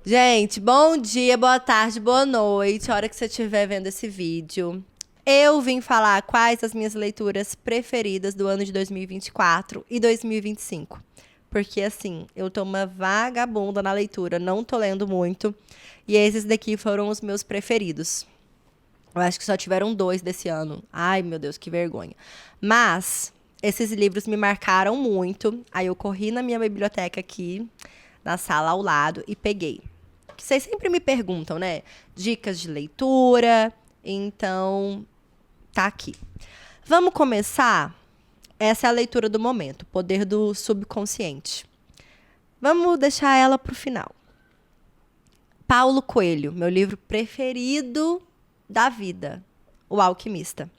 Gente, bom dia, boa tarde, boa noite, a hora que você estiver vendo esse vídeo. Eu vim falar quais as minhas leituras preferidas do ano de 2024 e 2025. Porque, assim, eu tô uma vagabunda na leitura, não tô lendo muito. E esses daqui foram os meus preferidos. Eu acho que só tiveram 2 desse ano. Ai, meu Deus, que vergonha. Mas esses livros me marcaram muito. Aí eu corri na minha biblioteca aqui, na sala ao lado, e peguei. Que vocês sempre me perguntam, né? Dicas de leitura. Então, tá aqui. Vamos começar? Essa é a leitura do momento, Poder do Subconsciente. Vamos deixar ela pro final. Paulo Coelho, meu livro preferido da vida, O Alquimista.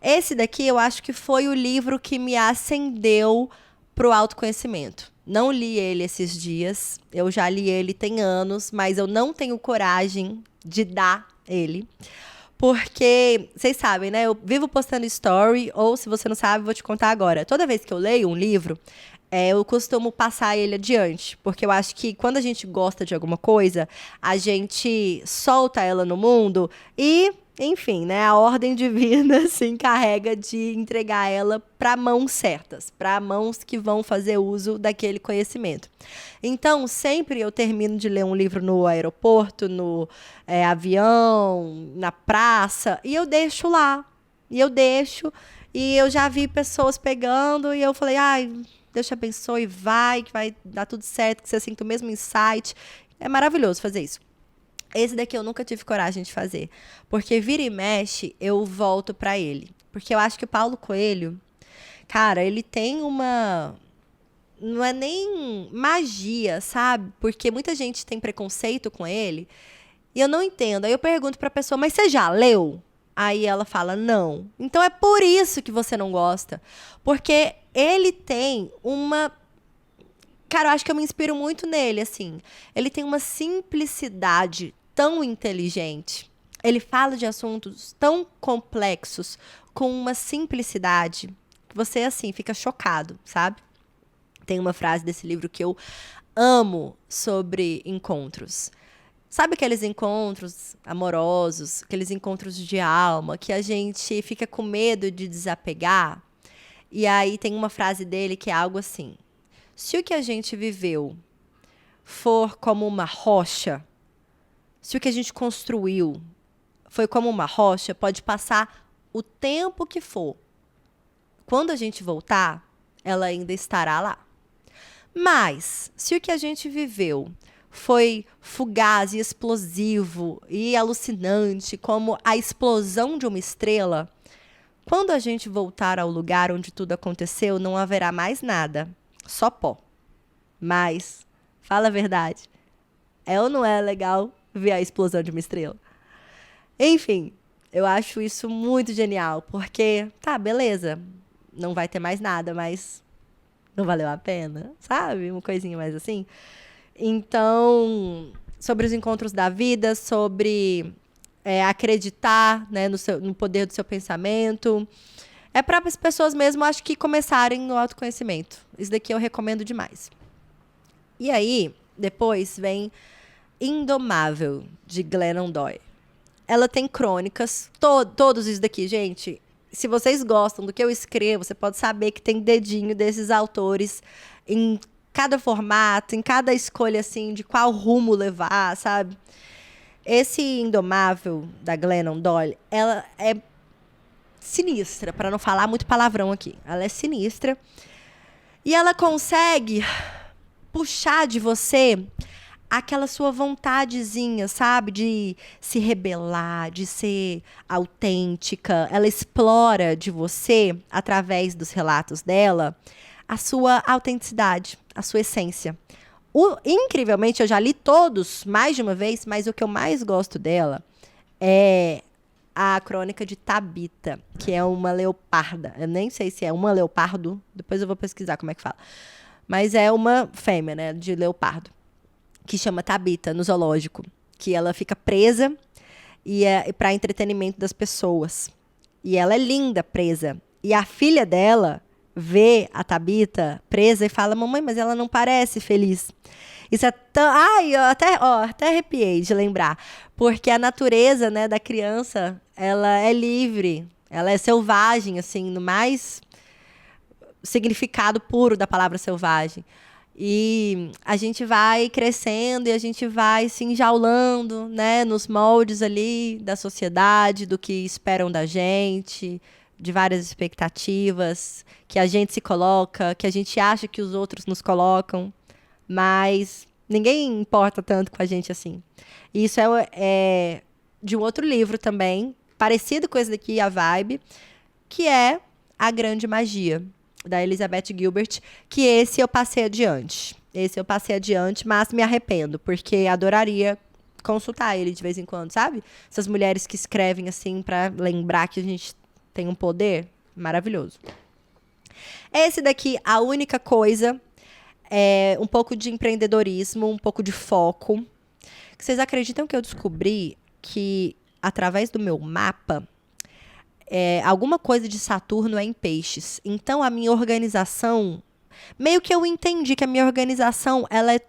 Esse daqui eu acho que foi o livro que me acendeu pro autoconhecimento. Não li ele esses dias, eu já li ele tem anos, mas eu não tenho coragem de dar ele. Porque, vocês sabem, né? Eu vivo postando story, ou se você não sabe, vou te contar agora. Toda vez que eu leio um livro, eu costumo passar ele adiante. Porque eu acho que quando a gente gosta de alguma coisa, a gente solta ela no mundo e, enfim, né? A ordem divina se encarrega de entregar ela para mãos certas, para mãos que vão fazer uso daquele conhecimento. Então, sempre eu termino de ler um livro no aeroporto, no avião, na praça, e eu deixo lá. E eu já vi pessoas pegando, e eu falei, ai, Deus te abençoe, que vai dar tudo certo, que você sinta o mesmo insight. É maravilhoso fazer isso. Esse daqui eu nunca tive coragem de fazer. Porque vira e mexe, eu volto pra ele. Porque eu acho que o Paulo Coelho, cara, ele tem uma... Não é nem magia, sabe? Porque muita gente tem preconceito com ele. E eu não entendo. Aí eu pergunto pra pessoa, mas você já leu? Aí ela fala, não. Então é por isso que você não gosta. Porque ele tem uma... Cara, eu acho que eu me inspiro muito nele, assim. Ele tem uma simplicidade tão inteligente. Ele fala de assuntos tão complexos com uma simplicidade que você, assim, fica chocado, sabe? Tem uma frase desse livro que eu amo sobre encontros. Sabe aqueles encontros amorosos, aqueles encontros de alma, que a gente fica com medo de desapegar? E aí tem uma frase dele que é algo assim: se o que a gente viveu for como uma rocha, se o que a gente construiu foi como uma rocha, pode passar o tempo que for. Quando a gente voltar, ela ainda estará lá. Mas, se o que a gente viveu foi fugaz e explosivo e alucinante, como a explosão de uma estrela, quando a gente voltar ao lugar onde tudo aconteceu, não haverá mais nada, só pó. Mas, fala a verdade, é ou não é legal ver a explosão de uma estrela? Enfim, eu acho isso muito genial, porque, tá, beleza, não vai ter mais nada, mas não valeu a pena, sabe? Uma coisinha mais assim. Então, sobre os encontros da vida, sobre acreditar, né, no poder do seu pensamento. É para as pessoas mesmo, acho que começarem no autoconhecimento. Isso daqui eu recomendo demais. E aí, depois vem Indomável, de Glennon Doyle. Ela tem crônicas, todos isso daqui, gente. Se vocês gostam do que eu escrevo, você pode saber que tem dedinho desses autores em cada formato, em cada escolha, assim, de qual rumo levar, sabe? Esse Indomável, da Glennon Doyle, ela é sinistra, para não falar muito palavrão aqui. Ela é sinistra. E ela consegue puxar de você aquela sua vontadezinha, sabe? De se rebelar, de ser autêntica. Ela explora de você, através dos relatos dela, a sua autenticidade, a sua essência. Incrivelmente, eu já li todos mais de uma vez, mas o que eu mais gosto dela é a crônica de Tabita, que é uma leoparda. Eu nem sei se é uma leopardo, depois eu vou pesquisar como é que fala. Mas é uma fêmea, né, de leopardo, que chama Tabita, no zoológico, que ela fica presa e é para entretenimento das pessoas. E ela é linda presa. E a filha dela vê a Tabita presa e fala, mamãe, mas ela não parece feliz. Isso é tão... Ai, eu até arrepiei de lembrar. Porque a natureza, né, da criança, ela é livre. Ela é selvagem, assim, no mais significado puro da palavra selvagem. E a gente vai crescendo e a gente vai se enjaulando, né, nos moldes ali da sociedade, do que esperam da gente, de várias expectativas que a gente se coloca, que a gente acha que os outros nos colocam, mas ninguém importa tanto com a gente assim. E isso é de um outro livro também, parecido com esse daqui, a vibe, que é A Grande Magia, da Elizabeth Gilbert, que esse eu passei adiante. Esse eu passei adiante, mas me arrependo, porque adoraria consultar ele de vez em quando, sabe? Essas mulheres que escrevem assim pra lembrar que a gente tem um poder maravilhoso. Esse daqui, A Única Coisa, é um pouco de empreendedorismo, um pouco de foco. Vocês acreditam que eu descobri que, através do meu mapa, alguma coisa de Saturno é em peixes. Então, a minha organização... Meio que eu entendi que a minha organização, ela é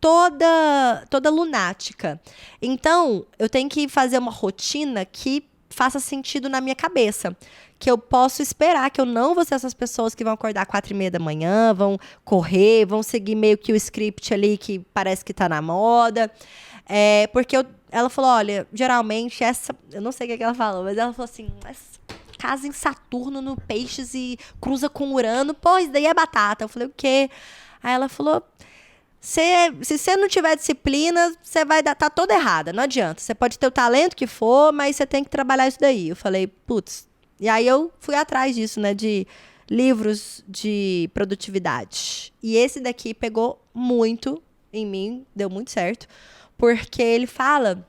toda lunática. Então, eu tenho que fazer uma rotina que faça sentido na minha cabeça. Que eu posso esperar, que eu não vou ser essas pessoas que vão acordar 4h30 da manhã, vão correr, vão seguir meio que o script ali que parece que tá na moda. Porque ela falou, olha, geralmente essa... Eu não sei o que ela falou, mas ela falou assim... Casa em Saturno, no Peixes e cruza com Urano. Pô, isso daí é batata. Eu falei, o quê? Aí ela falou... Se você não tiver disciplina, você vai tá toda errada. Não adianta. Você pode ter o talento que for, mas você tem que trabalhar isso daí. Eu falei, putz. E aí eu fui atrás disso, né? De livros de produtividade. E esse daqui pegou muito em mim. Deu muito certo. Porque ele fala,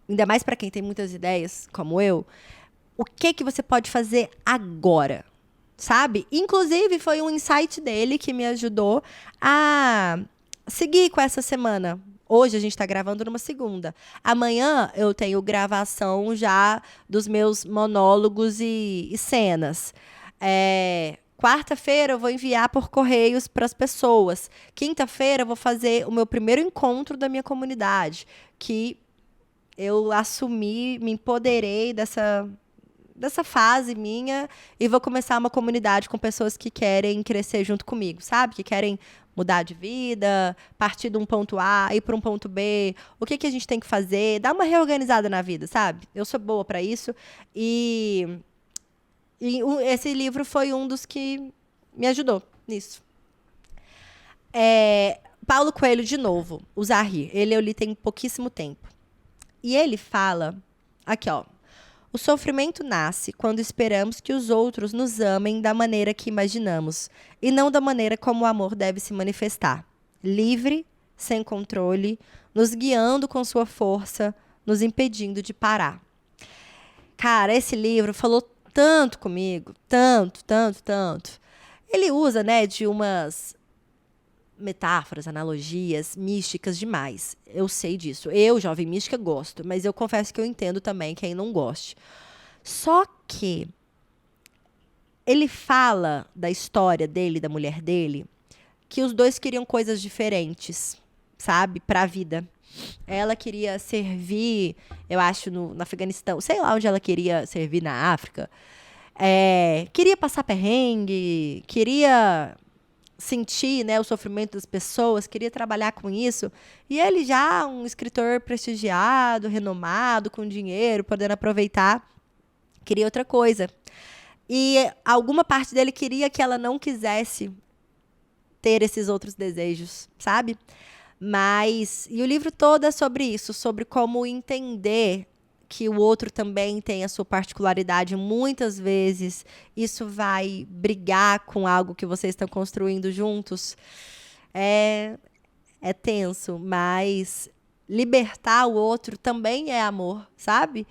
ainda mais para quem tem muitas ideias, como eu, o que você pode fazer agora, sabe? Inclusive, foi um insight dele que me ajudou a seguir com essa semana. Hoje a gente está gravando numa segunda. Amanhã eu tenho gravação já dos meus monólogos e cenas. Quarta-feira eu vou enviar por correios para as pessoas. Quinta-feira eu vou fazer o meu primeiro encontro da minha comunidade, que eu assumi, me empoderei dessa fase minha e vou começar uma comunidade com pessoas que querem crescer junto comigo, sabe? Que querem mudar de vida, partir de um ponto A, ir para um ponto B. O que a gente tem que fazer? Dar uma reorganizada na vida, sabe? Eu sou boa para isso. E esse livro foi um dos que me ajudou nisso. Paulo Coelho, de novo, O Zahir. Ele eu li tem pouquíssimo tempo. E ele fala... Aqui, ó. O sofrimento nasce quando esperamos que os outros nos amem da maneira que imaginamos, e não da maneira como o amor deve se manifestar. Livre, sem controle, nos guiando com sua força, nos impedindo de parar. Cara, esse livro falou tanto comigo, tanto, tanto, tanto. Ele usa, né, de umas metáforas, analogias místicas demais. Eu sei disso. Eu, jovem mística, gosto, mas eu confesso que eu entendo também quem não goste. Só que ele fala da história dele, da mulher dele, que os dois queriam coisas diferentes, sabe, para a vida. Ela queria servir, eu acho, no Afeganistão, sei lá onde ela queria servir, na África. Queria passar perrengue, queria sentir, né, o sofrimento das pessoas, queria trabalhar com isso. E ele já, um escritor prestigiado, renomado, com dinheiro, podendo aproveitar, queria outra coisa. E alguma parte dele queria que ela não quisesse ter esses outros desejos, sabe? E o livro todo é sobre isso, sobre como entender que o outro também tem a sua particularidade. Muitas vezes isso vai brigar com algo que vocês estão construindo juntos. É tenso, mas libertar o outro também é amor, sabe?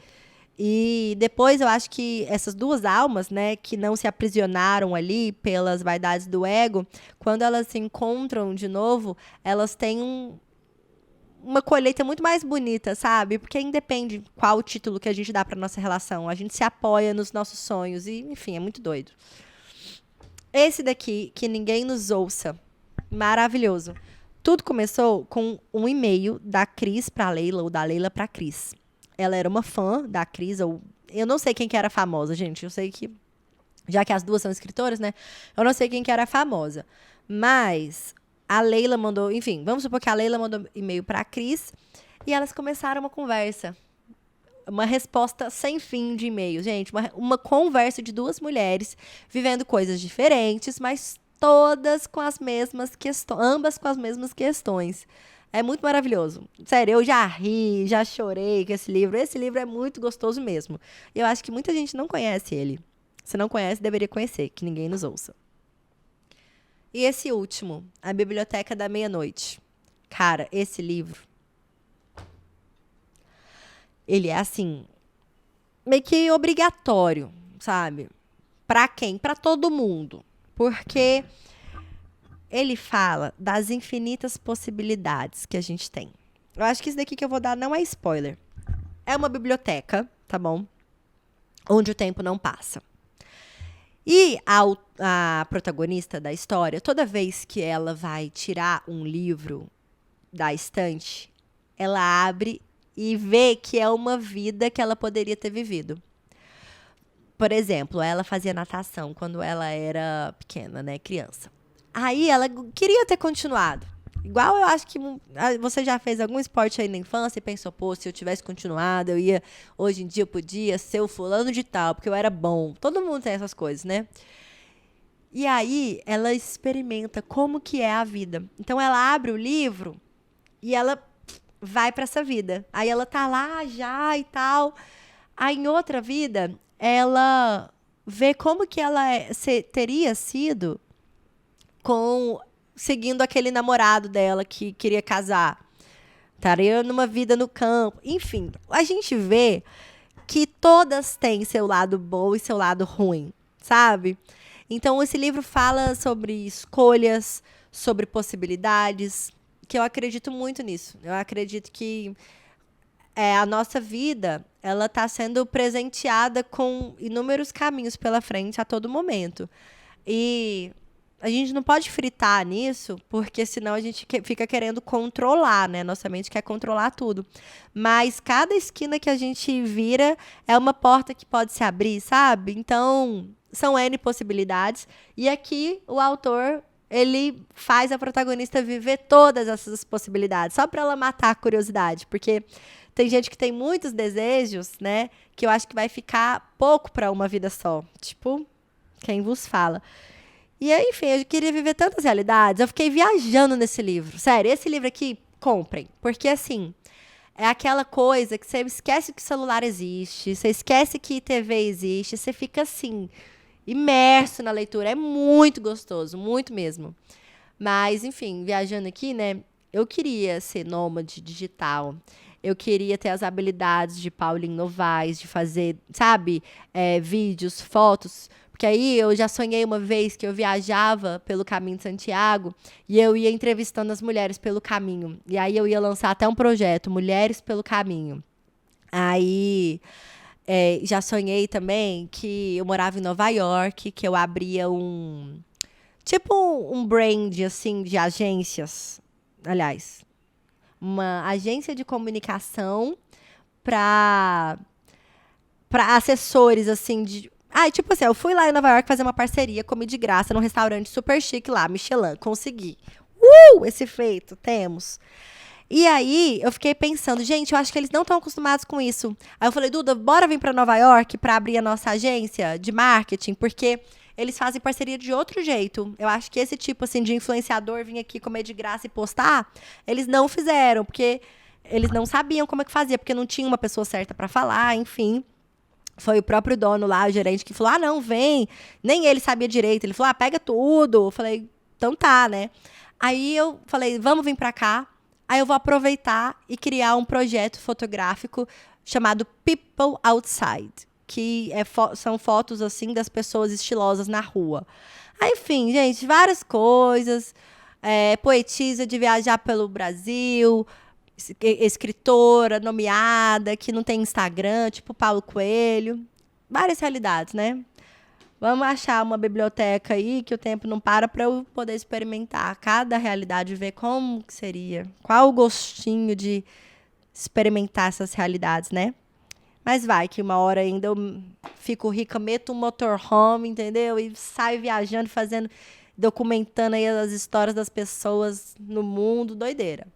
E depois eu acho que essas duas almas, né, que não se aprisionaram ali pelas vaidades do ego, quando elas se encontram de novo, elas têm uma colheita muito mais bonita, sabe? Porque independe qual o título que a gente dá para nossa relação. A gente se apoia nos nossos sonhos e, enfim, é muito doido. Esse daqui, Que Ninguém Nos Ouça. Maravilhoso. Tudo começou com um e-mail da Cris pra Leila, ou da Leila pra Cris. Ela era uma fã da Cris, ou eu não sei quem que era famosa, gente. Eu sei que, já que as duas são escritoras, né? Eu não sei quem que era famosa. Mas a Leila mandou, enfim, vamos supor que a Leila mandou e-mail pra Cris e elas começaram uma conversa. Uma resposta sem fim de e-mail, gente. Uma conversa de duas mulheres vivendo coisas diferentes, mas todas com as mesmas questões, ambas com as mesmas questões. É muito maravilhoso. Sério, eu já ri, já chorei com esse livro. Esse livro é muito gostoso mesmo. E eu acho que muita gente não conhece ele. Se não conhece, deveria conhecer, que ninguém nos ouça. E esse último, A Biblioteca da Meia-Noite. Cara, esse livro, ele é assim, meio que obrigatório, sabe? Pra quem? Pra todo mundo. Porque ele fala das infinitas possibilidades que a gente tem. Eu acho que isso daqui que eu vou dar não é spoiler. É uma biblioteca, tá bom? Onde o tempo não passa. E a protagonista da história, toda vez que ela vai tirar um livro da estante, ela abre e vê que é uma vida que ela poderia ter vivido. Por exemplo, ela fazia natação quando ela era pequena, né, criança. Aí ela queria ter continuado. Igual eu acho que você já fez algum esporte aí na infância e pensou, pô, se eu tivesse continuado, eu ia, hoje em dia eu podia ser o fulano de tal, porque eu era bom. Todo mundo tem essas coisas, né? E aí ela experimenta como que é a vida. Então ela abre o livro e ela vai para essa vida. Aí ela tá lá já e tal. Aí em outra vida, ela vê como que ela teria sido seguindo aquele namorado dela que queria casar. Estaria numa vida no campo. Enfim, a gente vê que todas têm seu lado bom e seu lado ruim, sabe? Então, esse livro fala sobre escolhas, sobre possibilidades, que eu acredito muito nisso. Eu acredito que a nossa vida, ela está sendo presenteada com inúmeros caminhos pela frente a todo momento. E a gente não pode fritar nisso, porque senão a gente fica querendo controlar, né? Nossa mente quer controlar tudo. Mas cada esquina que a gente vira é uma porta que pode se abrir, sabe? Então, são N possibilidades. E aqui, o autor, ele faz a protagonista viver todas essas possibilidades, só para ela matar a curiosidade. Porque tem gente que tem muitos desejos, né? Que eu acho que vai ficar pouco para uma vida só. Tipo, quem vos fala. E aí, enfim, eu queria viver tantas realidades. Eu fiquei viajando nesse livro. Sério, esse livro aqui, comprem. Porque, assim, é aquela coisa que você esquece que o celular existe, você esquece que TV existe, você fica, assim, imerso na leitura. É muito gostoso, muito mesmo. Mas, enfim, viajando aqui, né? Eu queria ser nômade digital. Eu queria ter as habilidades de Pauline Novaes, de fazer, sabe, vídeos, fotos. Porque aí eu já sonhei uma vez que eu viajava pelo caminho de Santiago e eu ia entrevistando as mulheres pelo caminho. E aí eu ia lançar até um projeto, Mulheres pelo Caminho. Aí já sonhei também que eu morava em Nova York, que eu abria tipo um brand, assim, de agências. Aliás, uma agência de comunicação para assessores, assim, tipo assim, eu fui lá em Nova York fazer uma parceria, comi de graça num restaurante super chique lá, Michelin, consegui. Esse feito, temos. E aí, eu fiquei pensando, gente, eu acho que eles não estão acostumados com isso. Aí eu falei, Duda, bora vir para Nova York para abrir a nossa agência de marketing, porque eles fazem parceria de outro jeito. Eu acho que esse tipo, assim, de influenciador vir aqui comer de graça e postar, eles não fizeram, porque eles não sabiam como é que fazia, porque não tinha uma pessoa certa para falar, enfim. Foi o próprio dono lá, o gerente, que falou, não, vem. Nem ele sabia direito. Ele falou, pega tudo. Eu falei, então tá, né? Aí eu falei, vamos vir pra cá. Aí eu vou aproveitar e criar um projeto fotográfico chamado People Outside, que são fotos, assim, das pessoas estilosas na rua. Aí, enfim, gente, várias coisas. Poetisa de viajar pelo Brasil, escritora nomeada, que não tem Instagram, tipo Paulo Coelho. Várias realidades, né? Vamos achar uma biblioteca aí que o tempo não para eu poder experimentar cada realidade, ver como que seria, qual o gostinho de experimentar essas realidades, né? Mas vai que uma hora ainda eu fico rica, meto um motorhome, entendeu? E saio viajando, fazendo, documentando aí as histórias das pessoas no mundo, doideira.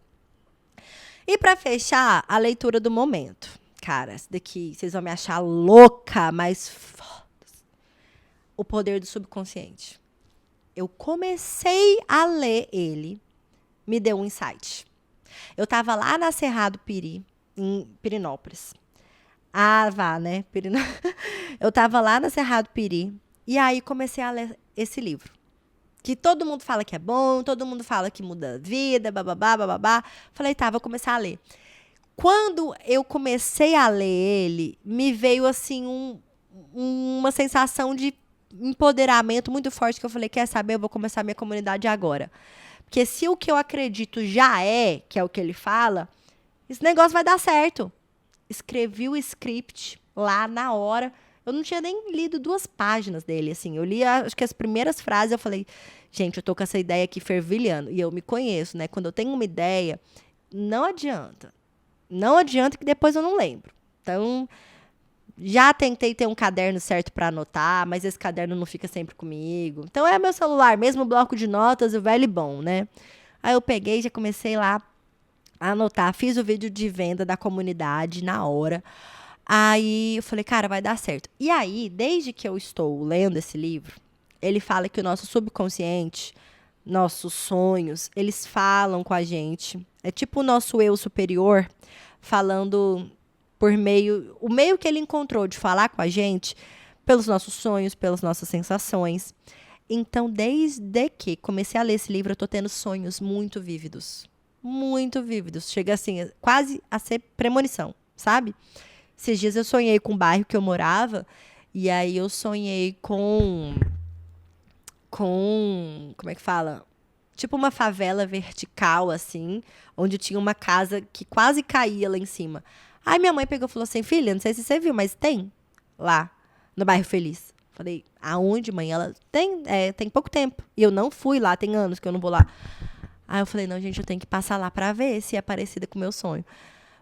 E para fechar, a leitura do momento. Cara, esse daqui vocês vão me achar louca, mas O Poder do Subconsciente. Eu comecei a ler ele, me deu um insight. Eu tava lá na Cerrado Piri, em Pirinópolis. Ah, vá, né? Eu tava lá na Cerrado Piri, e aí comecei a ler esse livro. Que todo mundo fala que é bom, todo mundo fala que muda a vida, bababá, bababá. Falei, tá, vou começar a ler. Quando eu comecei a ler ele, me veio assim uma sensação de empoderamento muito forte que eu falei, quer saber, eu vou começar a minha comunidade agora. Porque se o que eu acredito já é, que é o que ele fala, esse negócio vai dar certo. Escrevi o script lá na hora. Eu não tinha nem lido 2 páginas dele, assim. Eu li, acho que as primeiras frases, eu falei, gente, eu tô com essa ideia aqui fervilhando. E eu me conheço, né? Quando eu tenho uma ideia, não adianta. Não adianta que depois eu não lembro. Então, já tentei ter um caderno certo para anotar, mas esse caderno não fica sempre comigo. Então, é meu celular, mesmo bloco de notas, o velho e bom, né? Aí eu peguei e já comecei lá a anotar. Fiz o vídeo de venda da comunidade na hora. Aí eu falei, cara, vai dar certo. E aí, desde que eu estou lendo esse livro, ele fala que o nosso subconsciente, nossos sonhos, eles falam com a gente. É tipo o nosso eu superior falando por meio, o meio que ele encontrou de falar com a gente, pelos nossos sonhos, pelas nossas sensações. Então, desde que comecei a ler esse livro, eu tô tendo sonhos muito vívidos. Muito vívidos. Chega assim, quase a ser premonição, sabe? Esses dias eu sonhei com o bairro que eu morava, e aí eu sonhei como é que fala? Tipo uma favela vertical, assim, onde tinha uma casa que quase caía lá em cima. Aí minha mãe pegou e falou assim, filha, não sei se você viu, mas tem lá, no bairro Feliz. Falei, aonde, mãe? Ela, tem pouco tempo. E eu não fui lá, tem anos que eu não vou lá. Aí eu falei, não, gente, eu tenho que passar lá pra ver se é parecida com o meu sonho.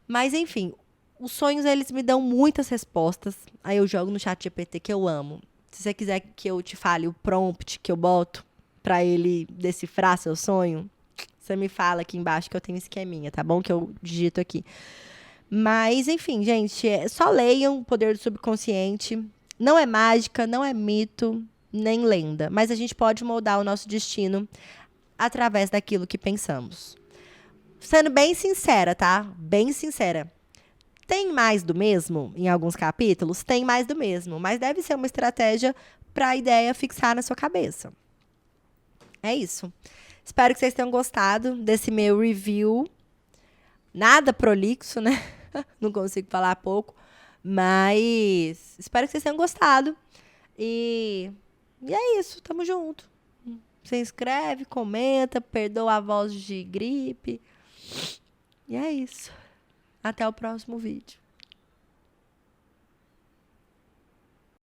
Mas, enfim, os sonhos, eles me dão muitas respostas. Aí eu jogo no chat GPT, que eu amo. Se você quiser que eu te fale o prompt que eu boto pra ele decifrar seu sonho, você me fala aqui embaixo que eu tenho um esqueminha, tá bom? Que eu digito aqui. Mas, enfim, gente, só leiam O Poder do Subconsciente. Não é mágica, não é mito, nem lenda. Mas a gente pode moldar o nosso destino através daquilo que pensamos. Sendo bem sincera, tá? Bem sincera. Tem mais do mesmo em alguns capítulos? Tem mais do mesmo. Mas deve ser uma estratégia para a ideia fixar na sua cabeça. É isso. Espero que vocês tenham gostado desse meu review. Nada prolixo, né? Não consigo falar pouco. Mas espero que vocês tenham gostado. E é isso. Tamo junto. Se inscreve, comenta, perdoa a voz de gripe. E é isso. Até o próximo vídeo.